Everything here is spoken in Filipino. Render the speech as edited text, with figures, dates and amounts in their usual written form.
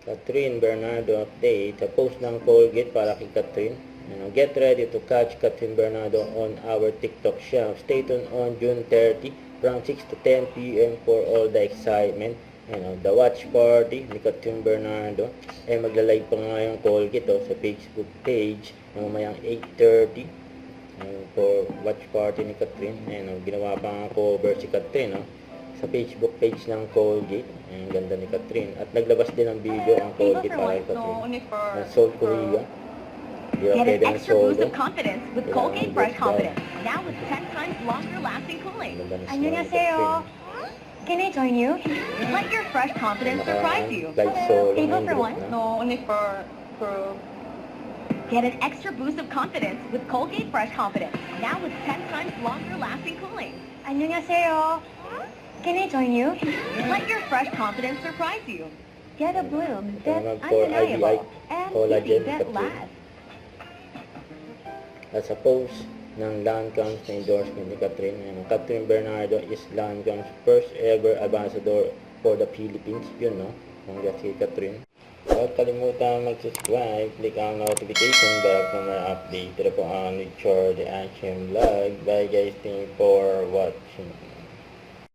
Catherine Bernardo update. Sa post ng Colgate para kay Catherine. Get ready to catch Catherine Bernardo on our TikTok shop. Stay tuned on June 30 from 6 to 10 p.m. for all the excitement. The watch party ni Catherine Bernardo. Magla-live pa nga yung Colgate sa Facebook page mamayang 8:30 for watch party ni Catherine. Ginawa pa nga cover si Catherine sa Facebook page ng Colgate. Ang ganda ni Catherine. At naglabas din ng video ang Colgate para kay Catherine. Seoul, Korea. Get an extra boost of confidence with Colgate Fresh Confidence. Now with 10 times longer lasting cooling. 안녕하세요. Can I join you? Let your fresh confidence surprise you. Table for one? No, only for... Get an extra boost of confidence with Colgate Fresh Confidence. Now with 10 times longer lasting cooling. 안녕하세요. Can I join you? Let your fresh confidence surprise you. Get a bloom that's For undeniable and collagen that Catherine. lasts. At sa post ng Lancome's na endorsement ni Catherine, Catherine Bernardo is Lancome's first ever ambassador for the Philippines. Yun, no? Congrats kay Catherine. Huwag kalimutan mag-subscribe, click ang notification bell for more update. Ito po ang Richard the Action Vlog. Bye guys, thank you for watching.